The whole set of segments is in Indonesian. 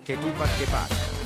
Ketupat cepat.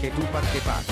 Ketupat cepat.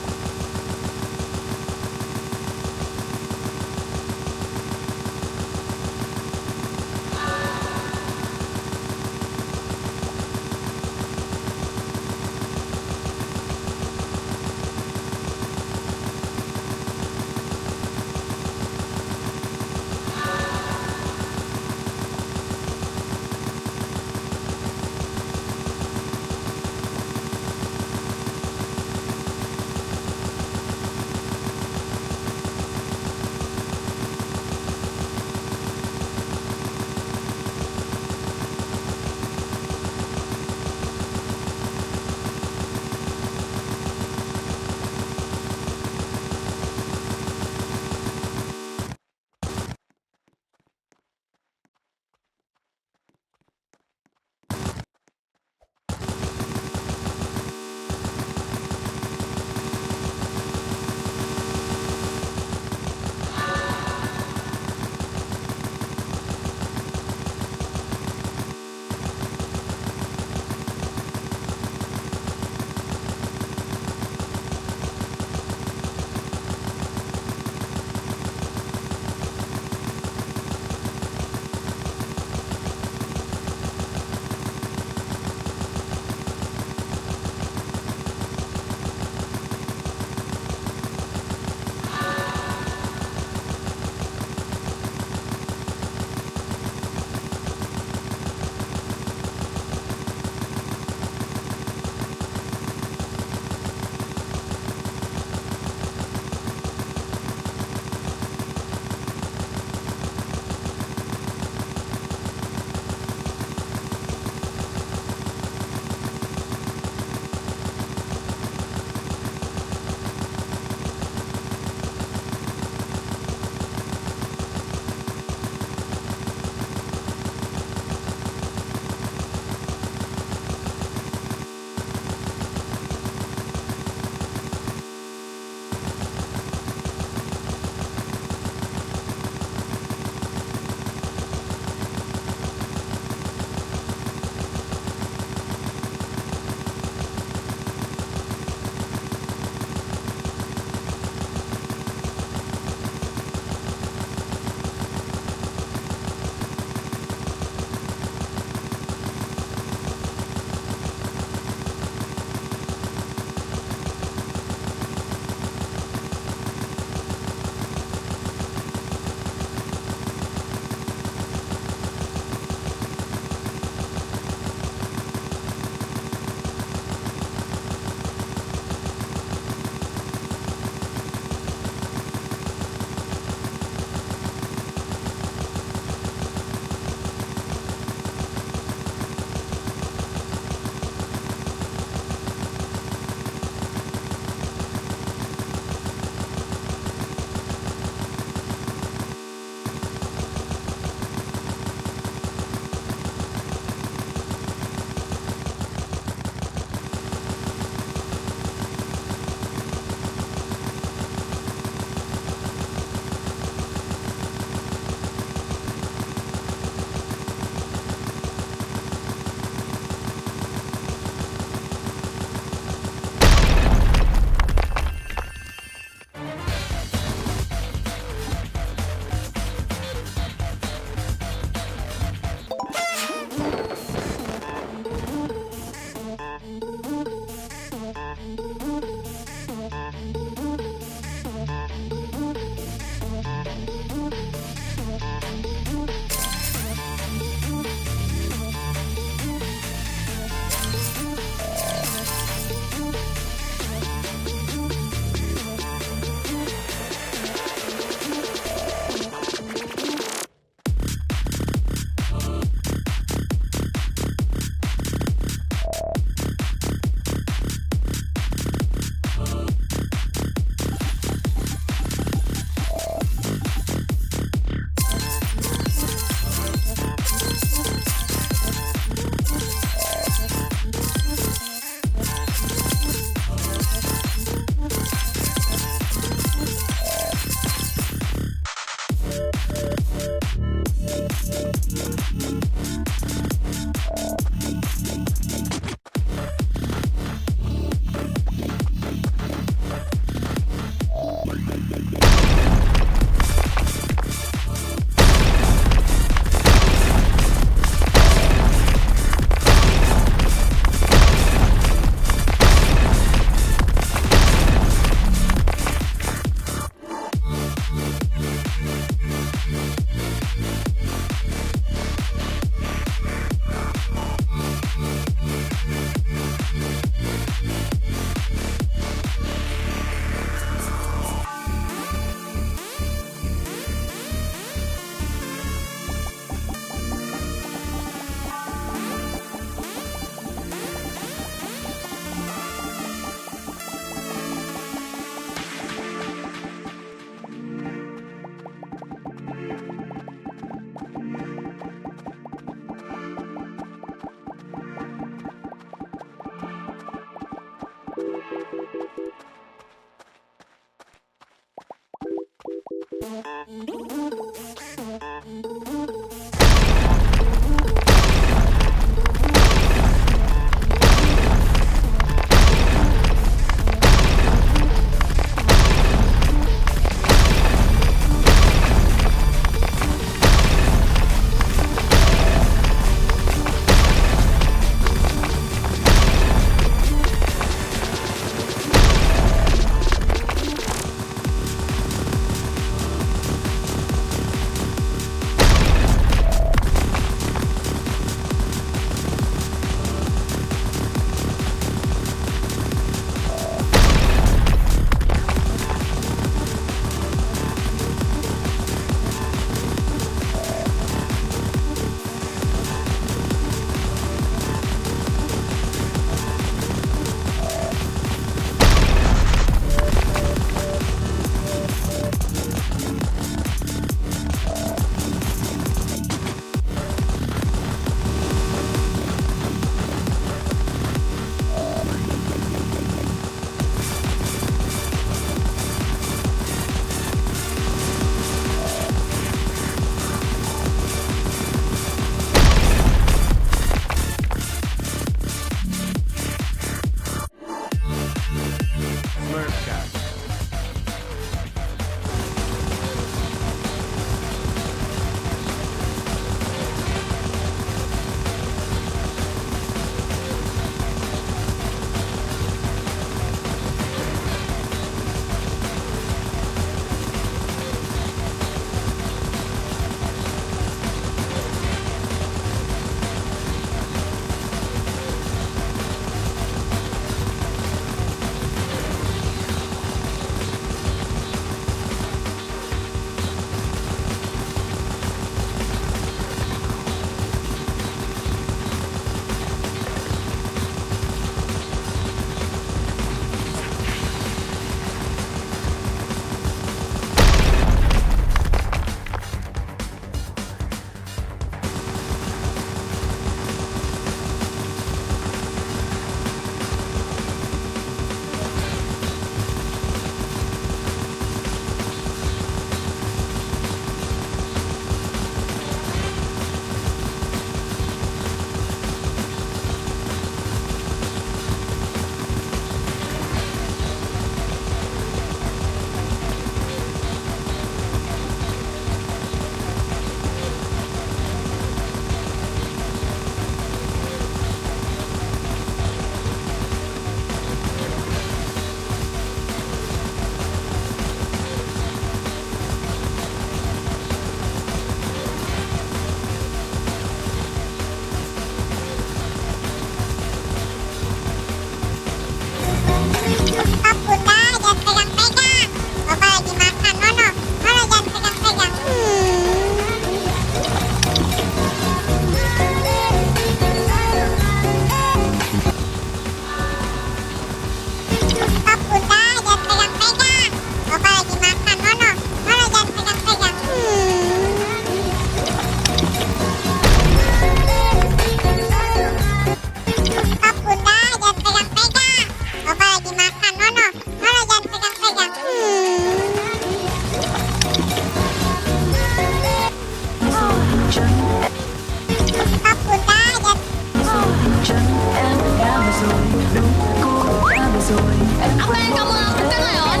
Apa yang kamu lakukan, Leon?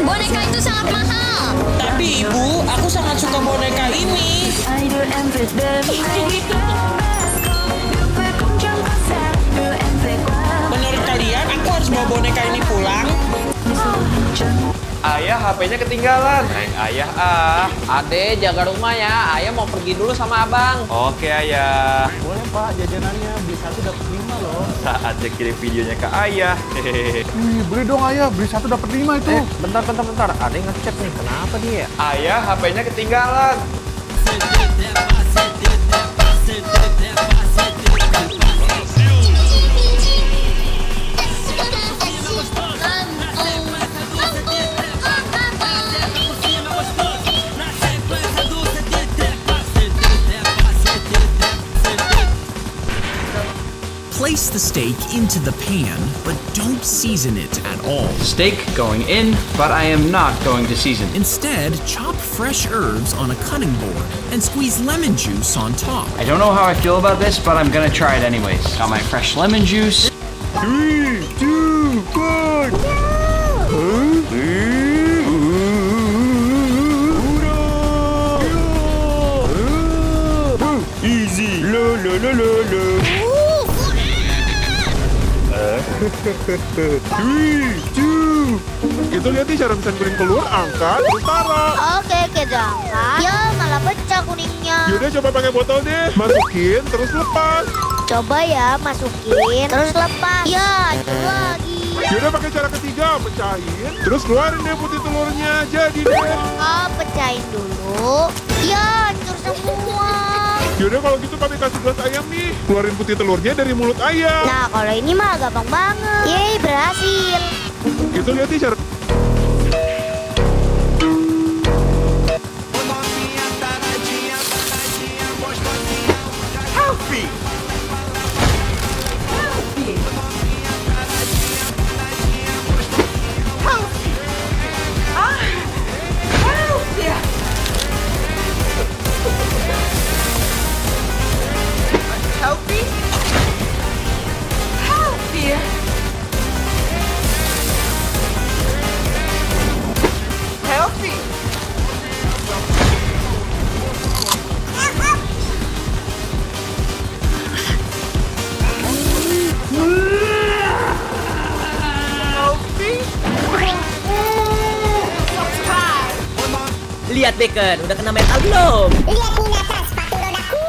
Boneka itu sangat mahal. Tapi Ibu, aku sangat suka boneka ini. Menurut kalian, aku harus bawa boneka ini pulang? Ayah, HP-nya ketinggalan. Ayah, Ade, jaga rumah ya. Ayah mau pergi dulu sama abang. Oke, Ayah. Boleh Pak, jajanannya beli 1 dapat 5 loh. Saatnya kirim videonya ke Ayah. Hehehe. Beli dong Ayah, beli 1 dapat 5 itu. Bentar. Ade ngecek nih, kenapa dia? Ayah, HP-nya ketinggalan. Place the steak into the pan, but don't season it at all. Steak going in, but I am not going to season. Instead, chop fresh herbs on a cutting board and squeeze lemon juice on top. I don't know how I feel about this, but I'm gonna try it anyways. Got my fresh lemon juice. 3, 2, 1. Easy. Lo lo lo lo lo. 3, 2. Itu lihat nih cara bisa kuning keluar, angkat, terus taruh. Oke, kita angkat. Ya, malah pecah kuningnya. Yaudah coba pakai botol deh. Masukin, terus lepas. Coba ya, masukin, terus lepas. Ya, coba lagi. Yaudah pakai cara ketiga, pecahin, terus keluarin deh putih telurnya. Jadi deh. Oh, pecahin dulu. Ya, hancur semua. Yaudah kalau gitu kami kasih gelas ayam nih. Keluarin putih telurnya dari mulut ayam. Nah, kalau ini mah gampang banget. Yeay, berhasil. Itu lihat nih cara. Lihat Bacon, udah kena mental belum? Lihat nih Nata, sepatu rodaku.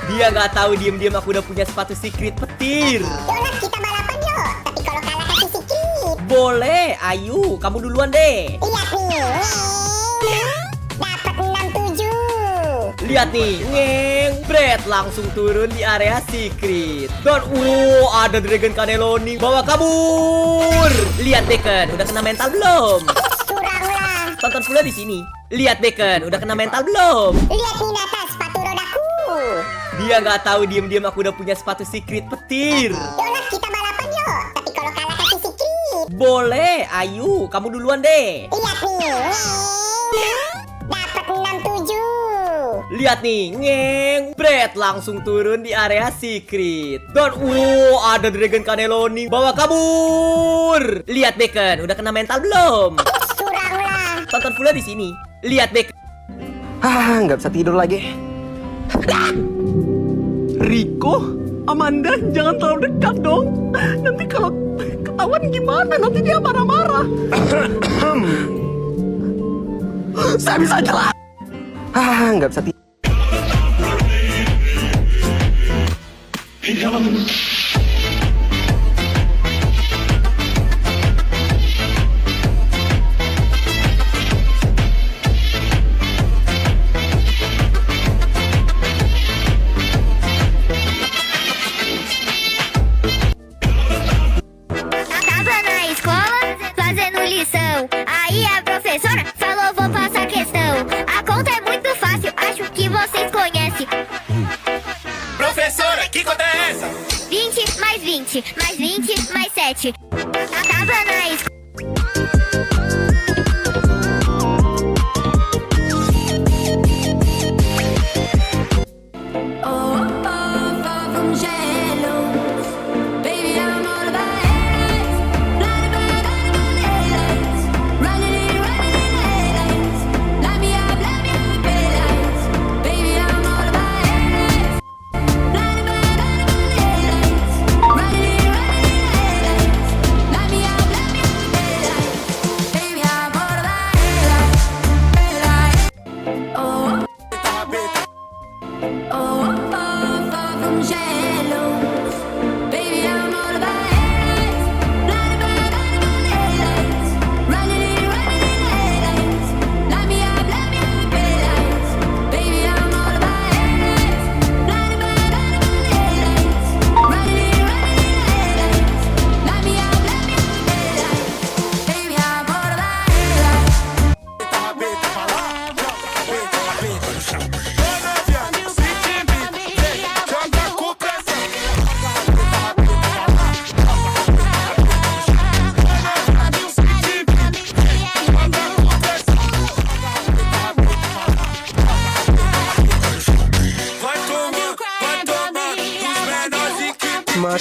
Dia nggak tahu diem-diem aku udah punya sepatu secret petir. Yaudah, kita balapan yuk. Tapi kalau kalah kasih sikit. Boleh, ayo, kamu duluan deh. Lihat nih. Dapat 67. Lihat nih, ngeng, Brad langsung turun di area secret. Dan ada Dragon Cannelloni, bawa kabur. Lihat Bacon, udah kena mental belum? Kuranglah. Tonton pula di sini. Lihat Bacon, udah kena mental belum? Lihat nih Nata, sepatu rodaku. Dia nggak tahu diem-diem aku udah punya sepatu secret petir. Yaudah, kita balapan yuk. Tapi kalau kalah kasih sikit. Boleh, ayo, kamu duluan deh. Lihat nih. Dapat 67. Lihat nih, ngeng, Brad langsung turun di area secret. Dan ada Dragon Cannelloni, bawa kabur. Lihat Bacon, udah kena mental belum? Kuranglah. Tonton pula di sini. Lihat Bacon. Nggak bisa tidur lagi. Rico, Amanda, jangan terlalu dekat dong. Nanti kalau ketahuan gimana? Nanti dia marah-marah. Saya bisa jalan. Nggak bisa tidur. Tava na escola fazendo lição. Aí a professora falou: vou passar questão. A conta é muito fácil, acho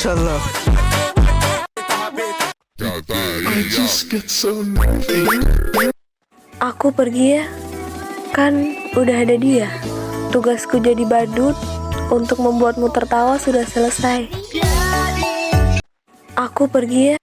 Mashallah. I just get so nervy. Aku pergi ya. Kan udah ada dia. Tugasku jadi badut untuk membuatmu tertawa sudah selesai. Aku pergi ya.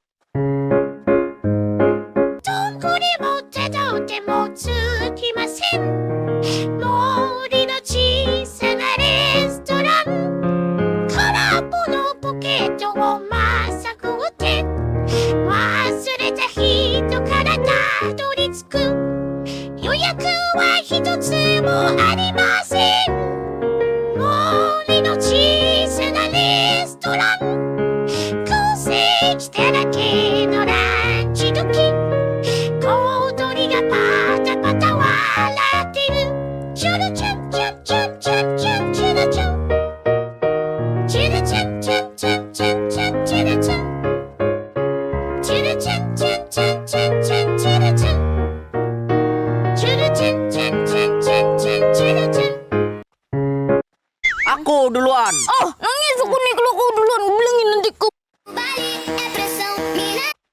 Aku duluan. Oh, nangis aku nih kalau aku duluan bilangin nanti ku.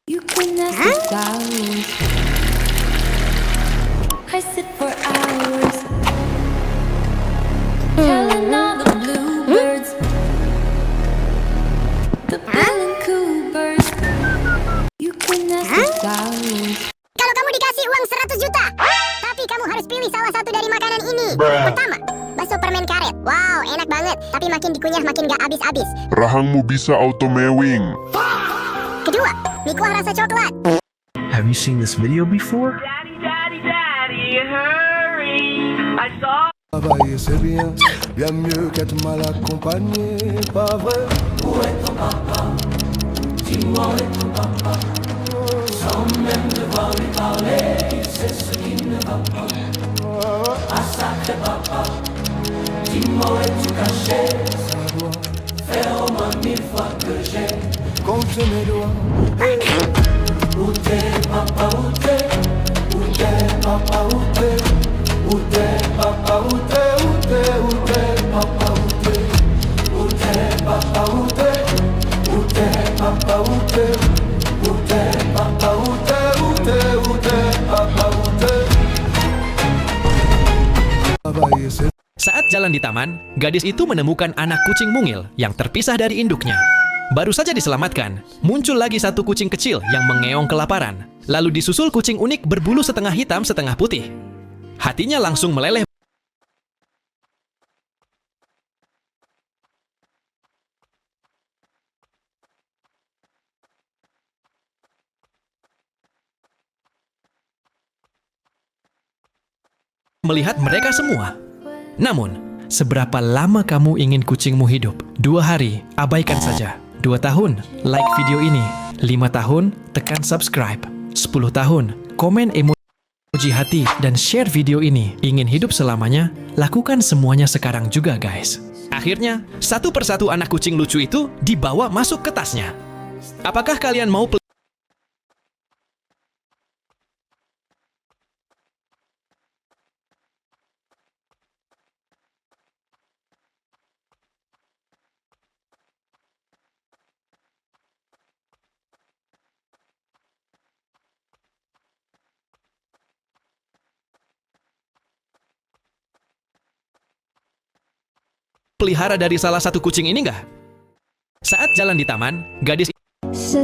You can ask the flowers. I sit for hours. Telling all the bluebirds. The billing coopers. You can ask the flowers. Kalau kamu dikasih uang 100 juta, tapi kamu harus pilih salah satu dari makanan ini. Pertama, bakso permen karet. Wow, enak banget. Tapi makin dikunyah makin gak habis-habis. Rahangmu bisa auto mewing. Kedua, mie kuah rasa coklat. Have you seen this video before? Travailler c'est bien, bien mieux qu'être mal accompagné, pas vrai? Où est ton papa? Dis-moi où est ton papa? Sans même devoir lui parler, c'est ce qui ne va pas. Ah sacré papa, dis-moi où es-tu caché? Ça doit faire au moins 1000 fois que j'ai compté mes doigts. Hey. Où t'es papa, où t'es? Où t'es papa, où t'es? Où t'es papa, où t'es? Où t'es, où t'es papa, où t'es? Où t'es papa, où t'es? Où t'es papa, où t'es? Où t'es papa, où t'es? Où t'es, où t'es papa, où t'es? Saat jalan di taman, gadis itu menemukan anak kucing mungil yang terpisah dari induknya. Baru saja diselamatkan, muncul lagi satu kucing kecil yang mengeong kelaparan. Lalu disusul kucing unik berbulu setengah hitam setengah putih. Hatinya langsung meleleh. Melihat mereka semua. Namun, seberapa lama kamu ingin kucingmu hidup? 2 hari, abaikan saja. 2 tahun, like video ini. 5 tahun, tekan subscribe. 10 tahun, komen emoji hati dan share video ini. Ingin hidup selamanya? Lakukan semuanya sekarang juga guys. Akhirnya, satu persatu anak kucing lucu itu dibawa masuk ke tasnya. Apakah kalian mau pelihara dari salah satu kucing ini nggak? Saat jalan di taman, gadis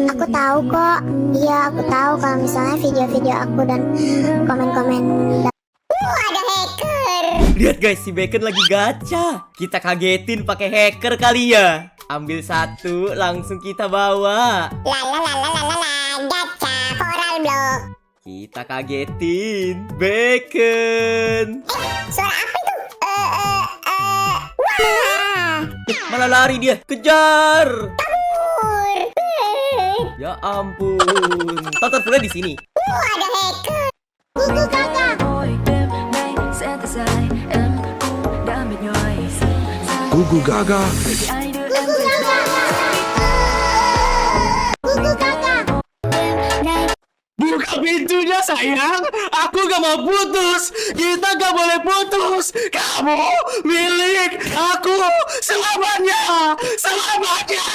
Aku tahu kok. Iya, aku tahu kalau misalnya video-video aku dan komen-komen. Ada hacker. Lihat guys, si Bacon lagi gacha. Kita kagetin pakai hacker kali ya. Ambil satu, langsung kita bawa. Gacha Coral Block. Kita kagetin Bacon. Suara apa itu? Wah. Malah lari dia, kejar. Kabur. Ya ampun. Tonton fullnya di sini. Ada hacker. Google kakak. Gugu Gaga. Buka pintunya sayang. Aku gak mau putus. Kita gak boleh putus. Kamu milik aku selamanya. Selamanya.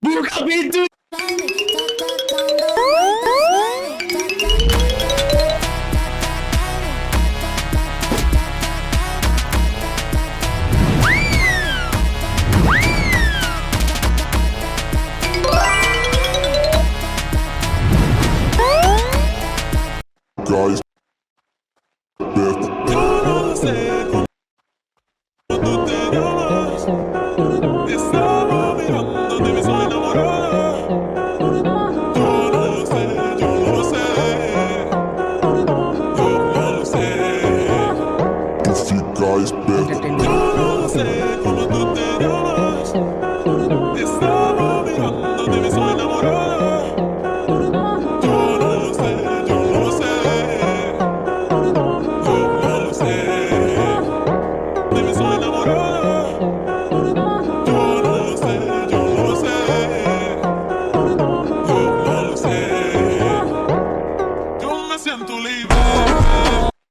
Buka pintu. Guys, if you guys better.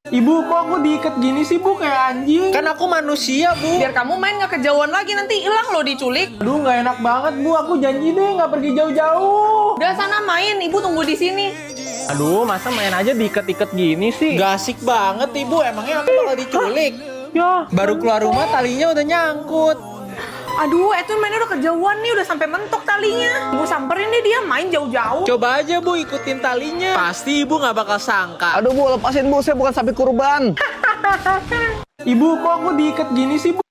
Ibu, kok aku diikat gini sih, Bu? Kayak anjing. Kan aku manusia, Bu. Biar kamu main nggak kejauhan lagi, nanti hilang loh diculik. Aduh, nggak enak banget, Bu. Aku janji deh nggak pergi jauh-jauh. Udah sana main, ibu tunggu di sini. Aduh, masa main aja diikat-ikat gini sih? Gak asik banget, Ibu. Emangnya aku bakal diculik? Ya, Baru keluar rumah talinya udah nyangkut. Aduh, itu mainnya udah kejauhan nih, udah sampai mentok talinya. Ibu samperin deh dia main jauh-jauh. Coba aja, Bu, ikutin talinya. Pasti Ibu nggak bakal sangka. aduh Bu, lepasin Bu, saya bukan sapi kurban. Ibu, kok aku diikat gini sih, Bu?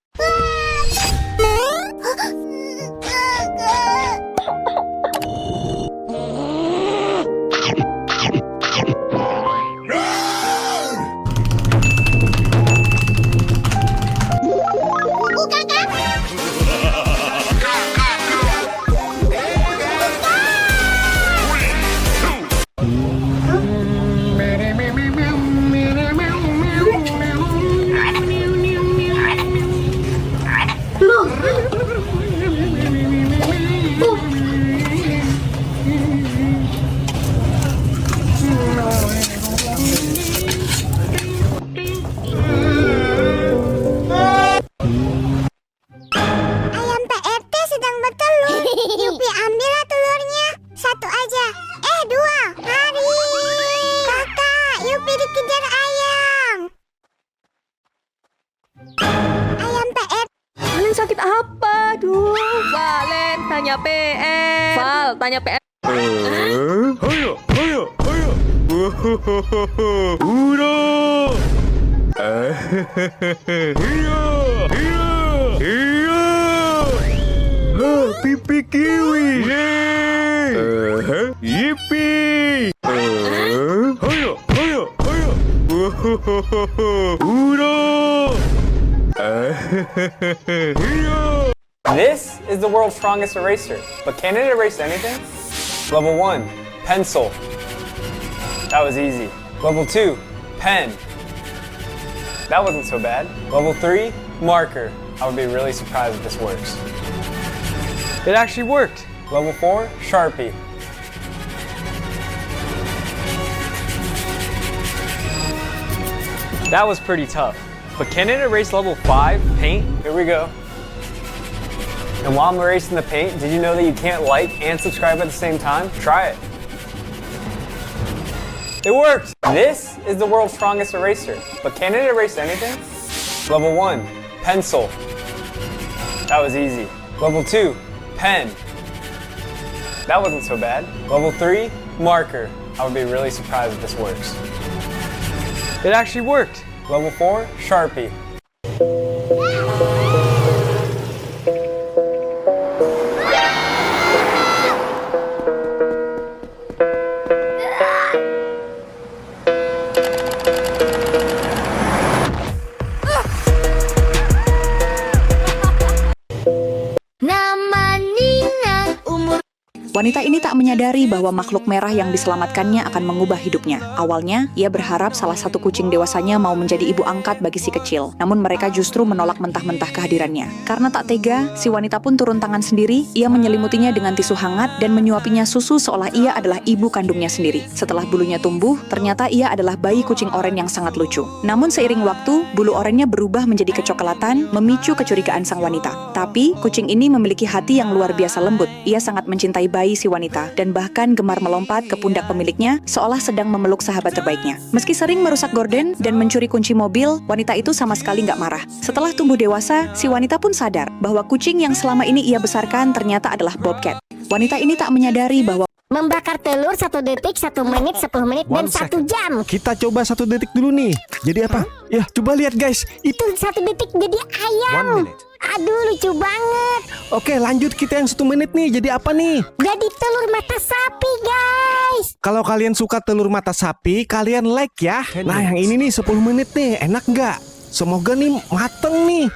Ayam PRT sedang bertelur. Yupi, ambillah telurnya. Satu aja. Dua. Mari. Kakak, Yupi dikejar ayam. Ayam PRT. Kalian sakit apa? Duh, Valen, tanya PM. Val, tanya PM. Pipi kiwi. Yippee. This is the world's strongest eraser, but can it erase anything? Level 1, pencil. That was easy. Level 2, pen. That wasn't so bad. Level 3, marker. I would be really surprised if this works. It actually worked. Level 4, Sharpie. That was pretty tough. But can it erase level 5, paint? Here we go. And while I'm erasing the paint, did you know that you can't like and subscribe at the same time? Try it. It worked! This is the world's strongest eraser. But can it erase anything? Level 1, pencil. That was easy. Level 2, pen. That wasn't so bad. Level 3, marker. I would be really surprised if this works. It actually worked. Level 4, Sharpie. Wanita ini tak menyadari bahwa makhluk merah yang diselamatkannya akan mengubah hidupnya. Awalnya, ia berharap salah satu kucing dewasanya mau menjadi ibu angkat bagi si kecil. Namun mereka justru menolak mentah-mentah kehadirannya. Karena tak tega, si wanita pun turun tangan sendiri. Ia menyelimutinya dengan tisu hangat dan menyuapinya susu seolah ia adalah ibu kandungnya sendiri. Setelah bulunya tumbuh, ternyata ia adalah bayi kucing oranye yang sangat lucu. Namun seiring waktu, bulu oranye berubah menjadi kecoklatan, memicu kecurigaan sang wanita. Tapi, kucing ini memiliki hati yang luar biasa lembut. Ia sangat mencintai bayi si wanita dan bahkan gemar melompat ke pundak pemiliknya seolah sedang memeluk sahabat terbaiknya. Meski sering merusak gorden dan mencuri kunci mobil, wanita itu sama sekali nggak marah. Setelah tumbuh dewasa, si wanita pun sadar bahwa kucing yang selama ini ia besarkan ternyata adalah Bobcat. Wanita ini tak menyadari bahwa Membakar telur 1 detik, 1 menit, 10 menit, dan 1 jam. Kita coba 1 detik dulu nih. Jadi apa? Ya, coba lihat guys. Itu 1 detik jadi ayam. Aduh, lucu banget. Oke, lanjut kita yang 1 menit nih. Jadi apa nih? Jadi telur mata sapi, guys. Kalau kalian suka telur mata sapi, kalian like ya. Nah, yang ini nih 10 menit nih. Enak nggak? Semoga nih mateng nih.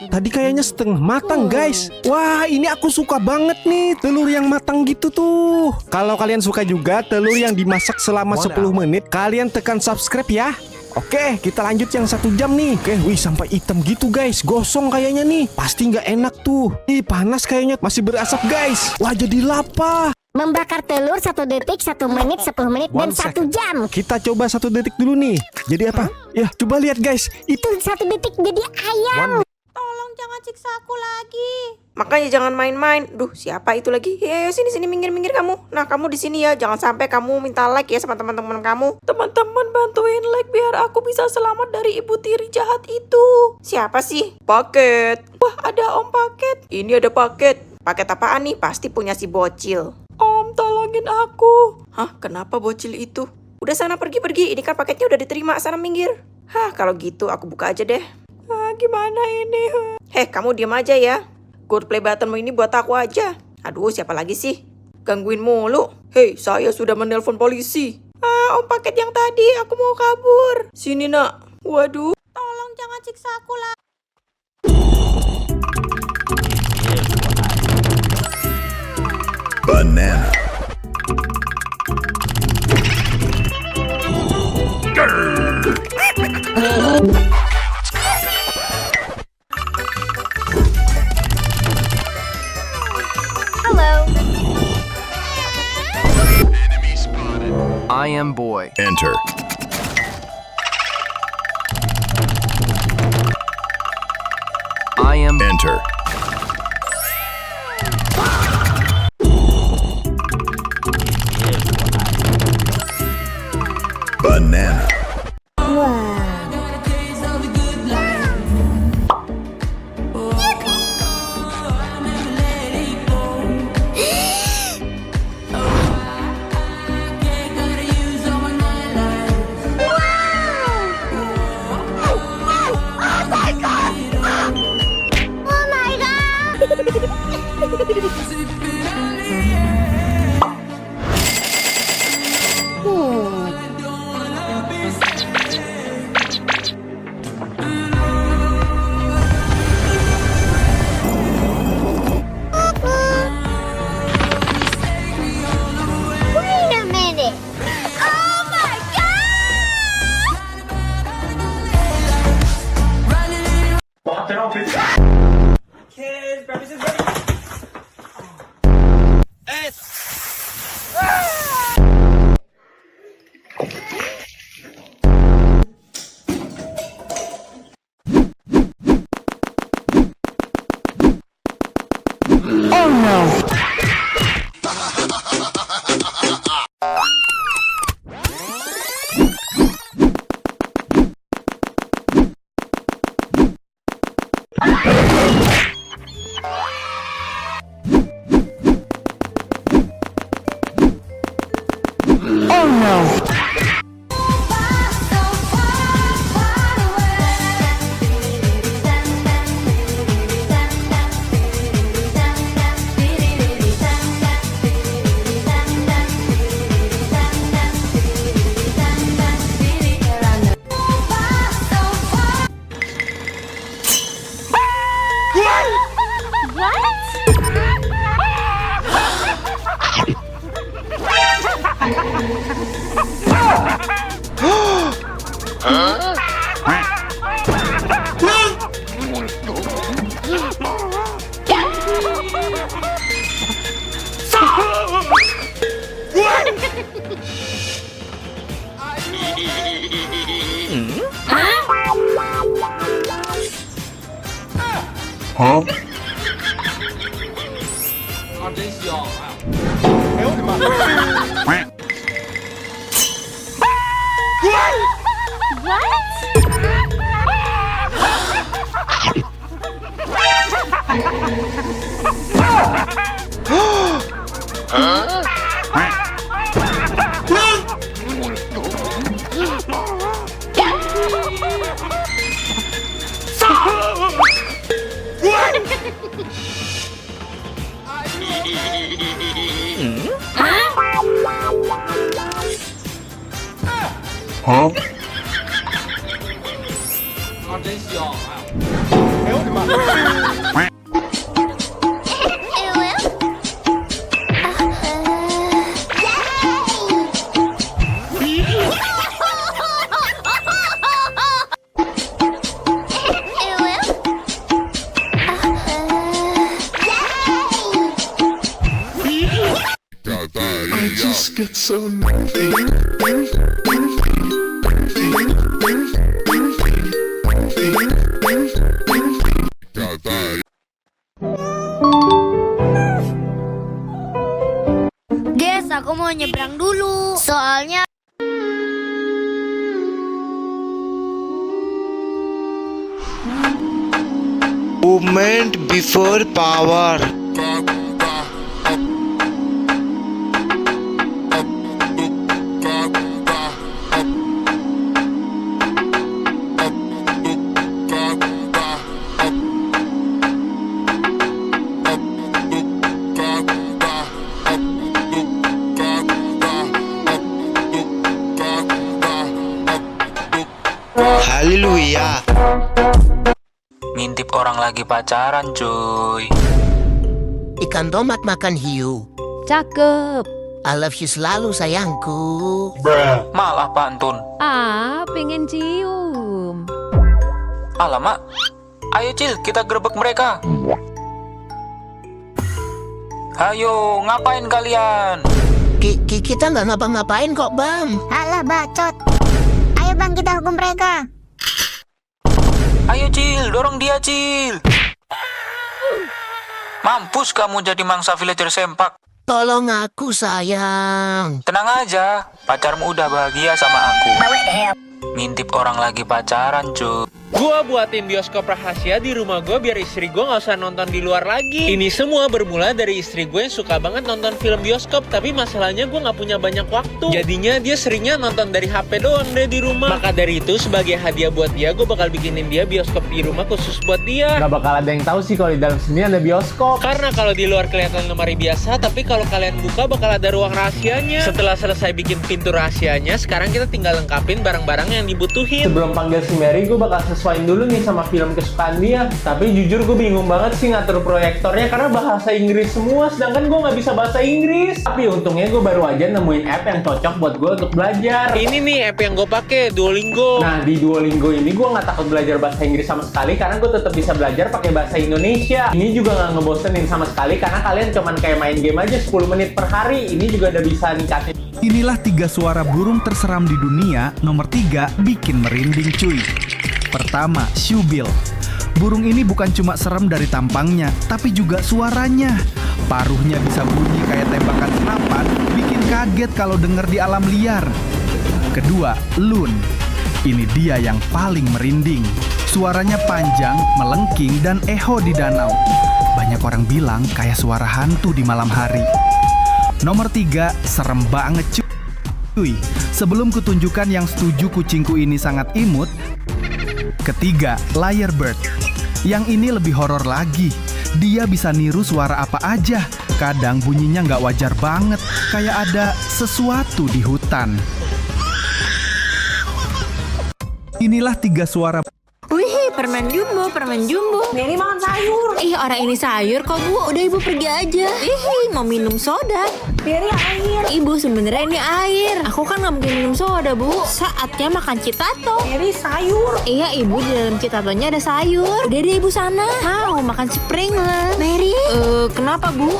Tadi kayaknya setengah matang guys. Wah, ini aku suka banget nih telur yang matang gitu tuh. Kalau kalian suka juga telur yang dimasak selama 10 menit, kalian tekan subscribe ya. Oke, kita lanjut yang 1 jam nih. Oke, wih sampai hitam gitu guys. Gosong kayaknya nih. Pasti nggak enak tuh. Ih, panas kayaknya. Masih berasap guys. Wah, jadi lapar. Membakar telur 1 detik, 1 menit, 10 menit, dan 1 jam. Kita coba 1 detik dulu nih. Jadi apa? Ya, coba lihat guys. Itu 1 detik jadi ayam. Tolong jangan siksa aku lagi. Makanya jangan main-main. Duh, siapa itu lagi? Ya, sini minggir kamu. Nah, kamu di sini ya. Jangan sampai kamu minta like ya sama teman-teman kamu. Teman-teman bantuin like biar aku bisa selamat dari ibu tiri jahat itu. Siapa sih? Paket. Wah, ada Om Paket. Ini ada paket. Paket apaan nih? Pasti punya si bocil. Om, tolongin aku. Hah, kenapa bocil itu? Udah sana pergi. Ini kan paketnya udah diterima. Sana minggir. Hah, kalau gitu aku buka aja deh. Ah, gimana ini? Heh, kamu diam aja ya. Good play buttonmu ini buat aku aja. Aduh, siapa lagi sih? Gangguin mulu. Hei, saya sudah menelpon polisi. Ah, Om Paket yang tadi, aku mau kabur. Sini nak. Waduh. Tolong jangan siksa aku lah. Banana. Hello. I am boy. Enter. I am Enter. Banana. Wait a minute. Oh my Kids, breakfast is ready. Oh no. Oh no. What? I just get so Guys, aku mau nyebrang dulu. Soalnya movement before power. Haleluya. Ngintip orang lagi pacaran, cuy. Ikan tomat makan hiu. Cakep. I love you selalu sayangku. Malah pantun. Pengen cium. Alamak. Ayo Cil, kita gerebek mereka. Ayo, ngapain kalian? Kita nggak ngapa-ngapain kok, Bang. Alah bacot. Ayo bang, kita hukum mereka. Ayo Cil, dorong dia Cil. Mampus kamu jadi mangsa villager sempak. Tolong aku sayang. Tenang aja, pacarmu udah bahagia sama aku. Ngintip orang lagi pacaran, cuy. Gua buatin bioskop rahasia di rumah gua biar istri gua nggak usah nonton di luar lagi. Ini semua bermula dari istri gue yang suka banget nonton film bioskop, tapi masalahnya gua nggak punya banyak waktu. Jadinya dia seringnya nonton dari HP doang deh di rumah. Maka dari itu sebagai hadiah buat dia, gua bakal bikinin dia bioskop di rumah khusus buat dia. Gak bakal ada yang tahu sih kalau di dalam sini ada bioskop. Karena kalau di luar kelihatan lemari biasa, tapi kalau kalian buka bakal ada ruang rahasianya. Setelah selesai bikin pintu rahasianya, sekarang kita tinggal lengkapin barang-barang yang dibutuhin. Sebelum panggil si Mary, gue bakal sesuaiin dulu nih sama film kesukaan dia. Tapi jujur gue bingung banget sih ngatur proyektornya karena bahasa Inggris semua, sedangkan gue nggak bisa bahasa Inggris. Tapi untungnya gue baru aja nemuin app yang cocok buat gue untuk belajar. Ini nih app yang gue pakai, Duolingo. Nah, di Duolingo ini gue nggak takut belajar bahasa Inggris sama sekali karena gue tetap bisa belajar pakai bahasa Indonesia. Ini juga nggak ngebosenin sama sekali karena kalian cuman kayak main game aja 10 menit per hari. Ini juga udah bisa ningkatin. Inilah 3 suara burung terseram di dunia. Nomor 3 bikin merinding cuy. Pertama, Syubil. Burung ini bukan cuma serem dari tampangnya, tapi juga suaranya. Paruhnya bisa bunyi kayak tembakan senapan, bikin kaget kalau denger di alam liar. Kedua, Loon. Ini dia yang paling merinding. Suaranya panjang, melengking, dan eho di danau. Banyak orang bilang kayak suara hantu di malam hari. Nomor 3, serem banget cuy. Sebelum kutunjukkan yang setuju kucingku ini sangat imut. Ketiga, Lyrebird. Yang ini lebih horor lagi. Dia bisa niru suara apa aja. Kadang bunyinya nggak wajar banget, kayak ada sesuatu di hutan. Inilah 3 suara. Wih, permen jumbo, permen jumbo. Mary makan sayur. Ih, orang ini sayur kok, Bu. Udah Ibu pergi aja. Ih, mau minum soda. Mary air. Ibu, sebenarnya ini air. Aku kan nggak mungkin minum soda, Bu. Saatnya makan citato. Mary sayur. Iya, Ibu, di dalam citatonya ada sayur. Udah deh, Ibu sana. Mau makan Springles. Mary? Kenapa, Bu?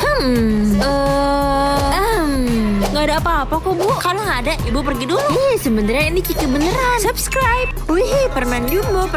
Nggak ada apa-apa kok, Bu. Kalau nggak ada, Ibu pergi dulu. Sebenarnya ini Cici beneran. Subscribe. Wih, permen jumbo.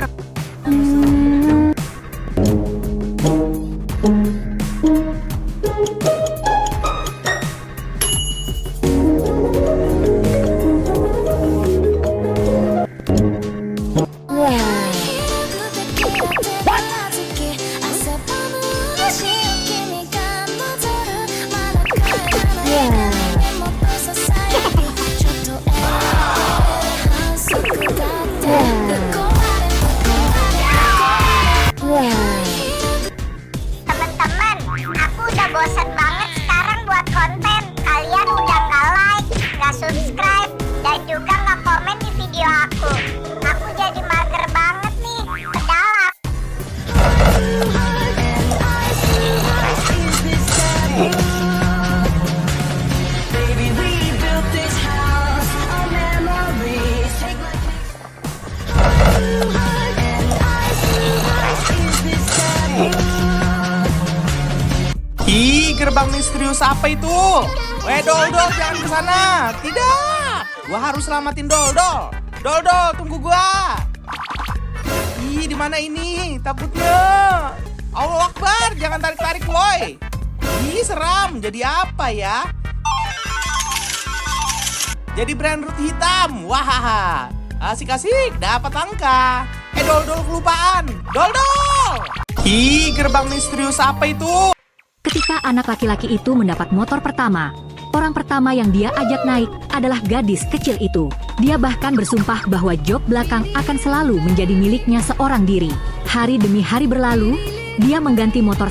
gerbang misterius apa itu? Weh, Dol, jangan ke sana. Tidak. Gua harus selamatin Dol. Dol, tunggu gua. Ih, di mana ini? Takutnya. Allah Akbar, jangan tarik-tarik, woi. Ih, seram. Jadi apa ya? Jadi brand roti hitam. Wah, asik-asik, dapat angka. Dol, kelupaan. Dol. Ih, gerbang misterius apa itu? Ketika anak laki-laki itu mendapat motor pertama, orang pertama yang dia ajak naik adalah gadis kecil itu. Dia bahkan bersumpah bahwa jok belakang akan selalu menjadi miliknya seorang diri. Hari demi hari berlalu, dia mengganti motor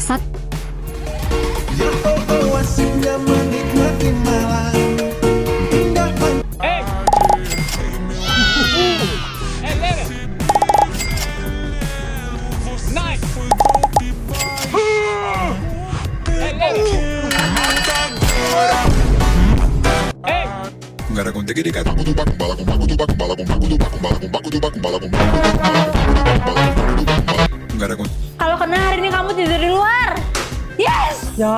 Kalau kena hari ini kamu tidur di luar. Yes! Ya,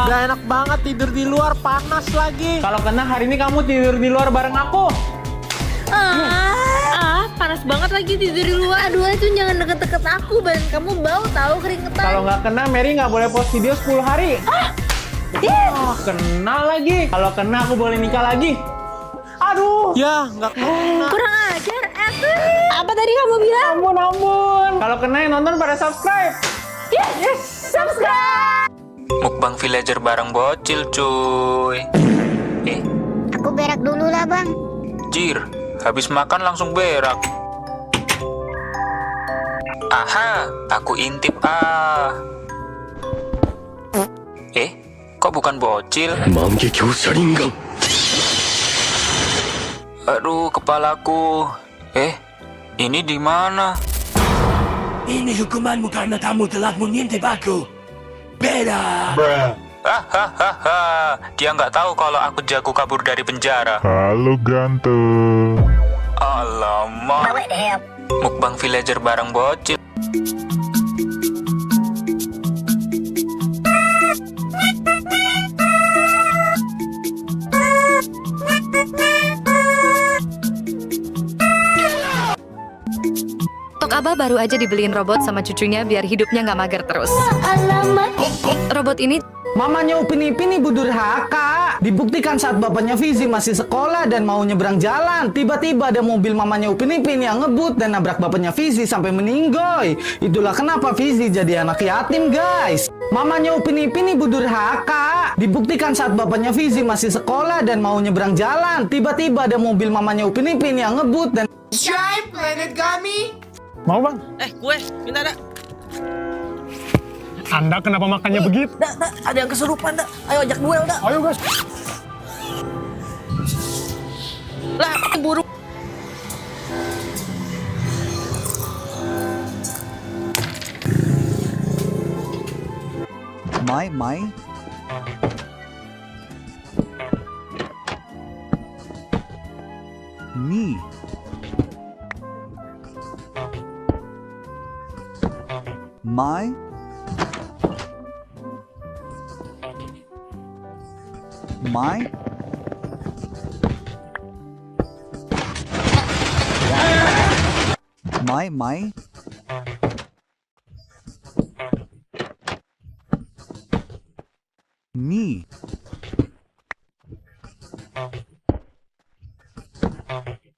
gak enak banget tidur di luar, panas lagi. Kalau kena hari ini kamu tidur di luar bareng aku. Panas banget lagi tidur di luar. Aduh, itu jangan deket-deket aku, badan kamu bau tahu keringetan. Kalau nggak kena, Mary nggak boleh post video 10 hari. Kena lagi. Kalau kena aku boleh nikah lagi. Aduh. Ya, nggak kena. Kurang ajar, apa tadi kamu bilang? Ampun. Kalau kena yang nonton pada subscribe. Yes, subscribe. Mukbang villager bareng bocil, cuy. Aku berak dulu lah, Bang. Jir, habis makan langsung berak. Aha, aku intip kok bukan bocil? Aduh, kepalaku. Ini di mana? Ini hukumanmu karena kamu telah mengintip aku. Beda. Hahaha, dia nggak tahu kalau aku jago kabur dari penjara. Halo ganteng. Alamak. Mukbang villager bareng bocil. Tok Abah baru aja dibeliin robot sama cucunya biar hidupnya nggak mager terus. Robot ini Mamanya Upin Ipin ibu durhaka. Dibuktikan saat bapaknya Fizi masih sekolah dan mau nyebrang jalan, tiba-tiba ada mobil mamanya Upin Ipin yang ngebut dan nabrak bapaknya Fizi sampai meninggoy. Itulah kenapa Fizi jadi anak yatim, guys. Mamanya Upin Ipin ibu durhaka. Dibuktikan saat bapaknya Fizi masih sekolah dan mau nyebrang jalan, tiba-tiba ada mobil mamanya Upin Ipin yang ngebut dan Shy Planet Gummy. Mau, Bang? Kue, minta dah. Anda kenapa makannya begitu? Ada yang kesurupan, dah. Ayo ajak duel, dah. Ayo, guys. Lah, burung. My me. My me.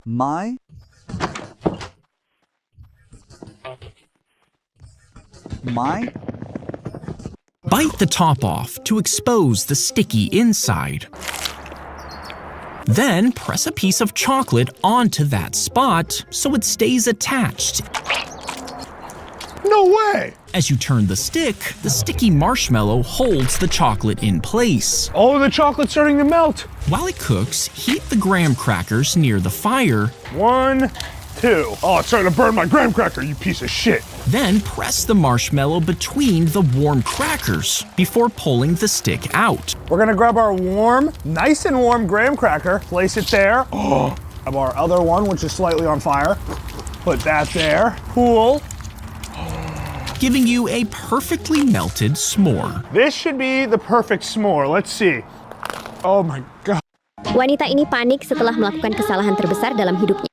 My Bite the top off to expose the sticky inside. Then press a piece of chocolate onto that spot so it stays attached. No way! As you turn the sticky marshmallow holds the chocolate in place. Oh, the chocolate's starting to melt. While it cooks, heat the graham crackers near the fire. 1, 2. Oh, it's starting to burn my graham cracker, you piece of shit. Then press the marshmallow between the warm crackers before pulling the stick out. We're gonna grab our nice and warm graham cracker, place it there. Oh, have our other one, which is slightly on fire. Put that there. Cool. giving you a perfectly melted s'more. This should be the perfect s'more. Let's see. Oh my god. Wanita ini panik setelah melakukan kesalahan terbesar dalam hidupnya.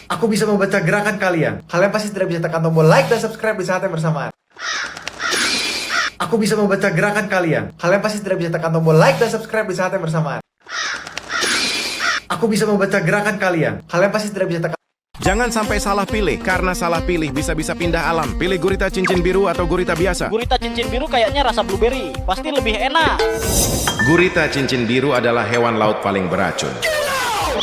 Aku bisa membaca gerakan kalian. Kalian pasti tidak bisa tekan tombol like dan subscribe di saat yang bersamaan. Aku bisa membaca gerakan kalian. Kalian pasti tidak bisa tekan tombol like dan subscribe di saat yang bersamaan. Aku bisa membaca gerakan kalian. Kalian pasti tidak bisa tekan. Jangan sampai salah pilih, karena salah pilih bisa-bisa pindah alam. Pilih gurita cincin biru atau gurita biasa. Gurita cincin biru kayaknya rasa blueberry. Pasti lebih enak. Gurita cincin biru adalah hewan laut paling beracun.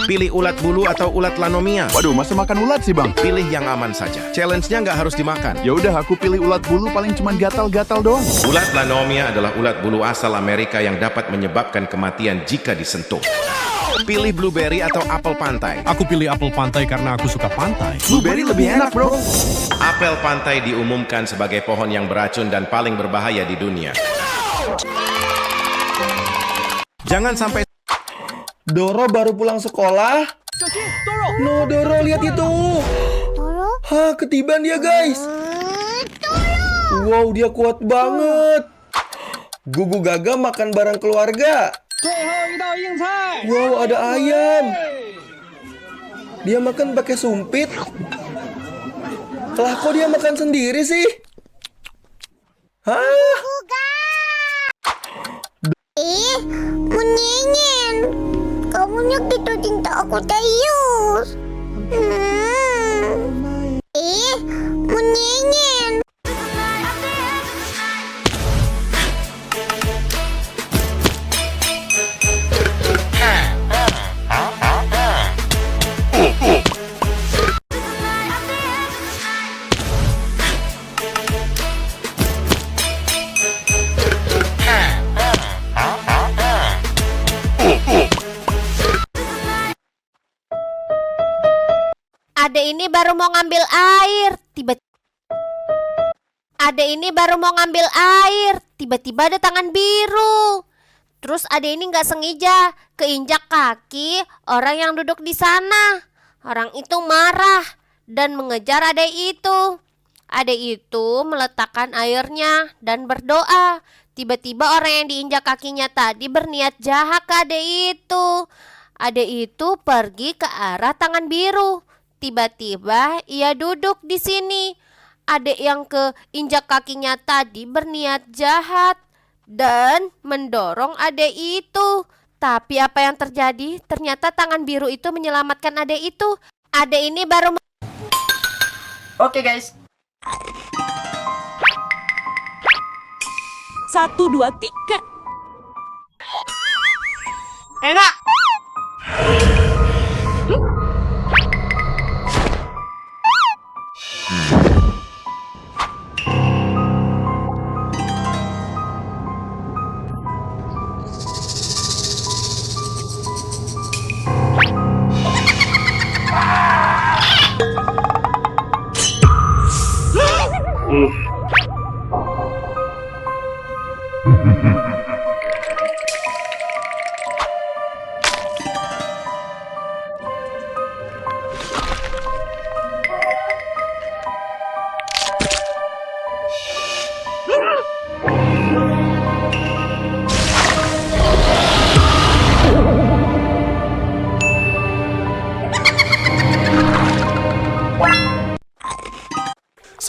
Pilih ulat bulu atau ulat lanomia. Waduh, masa makan ulat sih bang? Pilih yang aman saja. Challenge-nya nggak harus dimakan. Ya udah, aku pilih ulat bulu, paling cuma gatal-gatal doang. Ulat lanomia adalah ulat bulu asal Amerika yang dapat menyebabkan kematian jika disentuh. Pilih blueberry atau apel pantai. Aku pilih apel pantai karena aku suka pantai. Blueberry lebih enak bro. Apel pantai diumumkan sebagai pohon yang beracun dan paling berbahaya di dunia. Jangan sampai Doro baru pulang sekolah. No, Doro, lihat itu. Hah, ketiban dia, guys. Wow, dia kuat banget. Gugu Gaga makan bareng keluarga. Wow, ada ayam. Dia makan pakai sumpit. Lah, kok dia makan sendiri sih? Hah? Munyenyen. Kamu nyakitin cinta aku, Tayus. Munyenyen. Adek ini baru mau ngambil air, tiba-tiba ada tangan biru. Terus adek ini nggak sengaja keinjak kaki orang yang duduk di sana. Orang itu marah dan mengejar adek itu. Adek itu meletakkan airnya dan berdoa. Tiba-tiba orang yang diinjak kakinya tadi berniat jahat ke adek itu. Adek itu pergi ke arah tangan biru. Tiba-tiba ia duduk di sini. Adek yang keinjak kakinya tadi berniat jahat dan mendorong adek itu. Tapi apa yang terjadi? Ternyata tangan biru itu menyelamatkan adek itu. Adek ini baru Oke guys. 1, 2, 3. Enak.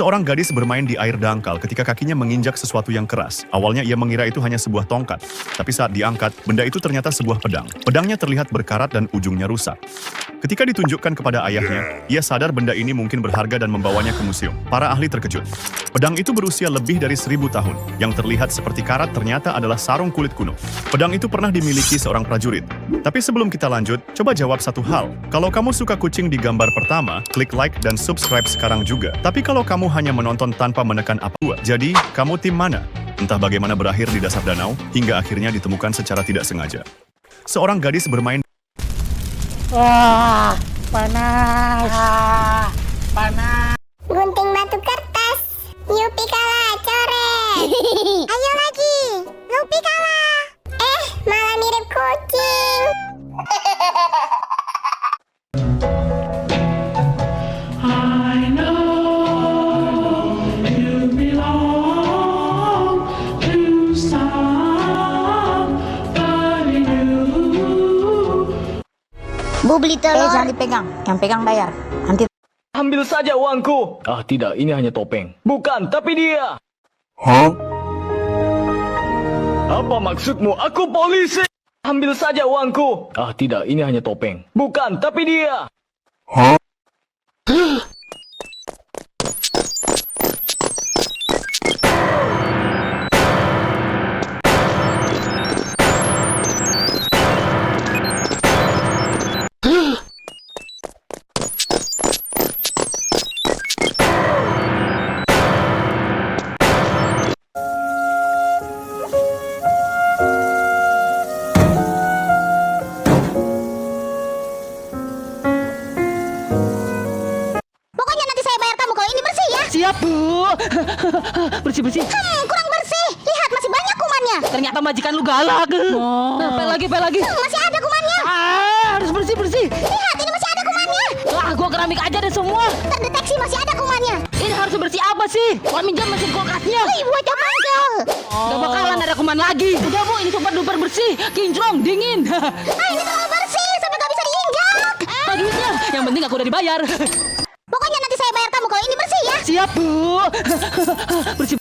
Seorang gadis bermain di air dangkal ketika kakinya menginjak sesuatu yang keras. Awalnya ia mengira itu hanya sebuah tongkat, tapi saat diangkat, benda itu ternyata sebuah pedang. Pedangnya terlihat berkarat dan ujungnya rusak. Ketika ditunjukkan kepada ayahnya, ia sadar benda ini mungkin berharga dan membawanya ke museum. Para ahli terkejut. Pedang itu berusia lebih dari 1000 tahun. Yang terlihat seperti karat ternyata adalah sarung kulit kuno. Pedang itu pernah dimiliki seorang prajurit. Tapi sebelum kita lanjut, coba jawab satu hal. Kalau kamu suka kucing di gambar pertama, klik like dan subscribe sekarang juga. Tapi kalau kamu hanya menonton tanpa menekan apa-apa, jadi kamu tim mana? Entah bagaimana berakhir di dasar danau, hingga akhirnya ditemukan secara tidak sengaja. Seorang gadis bermain. Wah, panas. Panas. Gunting batu kertas. Yupi kalah, coret. Ayo lagi. Yupi kalah. Malah mirip kucing. I know Bu beli telur. Jangan dipegang. Yang pegang bayar. Nanti. Ambil saja uangku. Ah tidak, ini hanya topeng. Bukan, tapi dia. Hah? Apa maksudmu? Aku polisi. Ambil saja uangku. Ah tidak, ini hanya topeng. Bukan, tapi dia. Hah? Pokoknya nanti saya bayar kamu kalau ini bersih ya. Siap, Bu. Bersih-bersih. Kurang bersih. Lihat masih banyak kumannya. Ternyata majikan lu galak. Pel lagi. Masih ada kumannya. Harus bersih-bersih. Lihat ini masih ada kumannya. Gua keramik aja deh semua. Terdeteksi masih ada kumannya. Ini harus bersih apa sih? Gua minjam mesin kulkasnya. Wih, buat mangkel. Gak bakalan ada kuman lagi. Udah, Bu, ini super duper bersih. Kinclong, dingin. Ini terlalu bersih sampai gak bisa diinjak. Duitnya, yang penting aku udah dibayar. Pokoknya nanti saya bayar kamu kalau ini bersih ya. Siap, Bu. Bersih.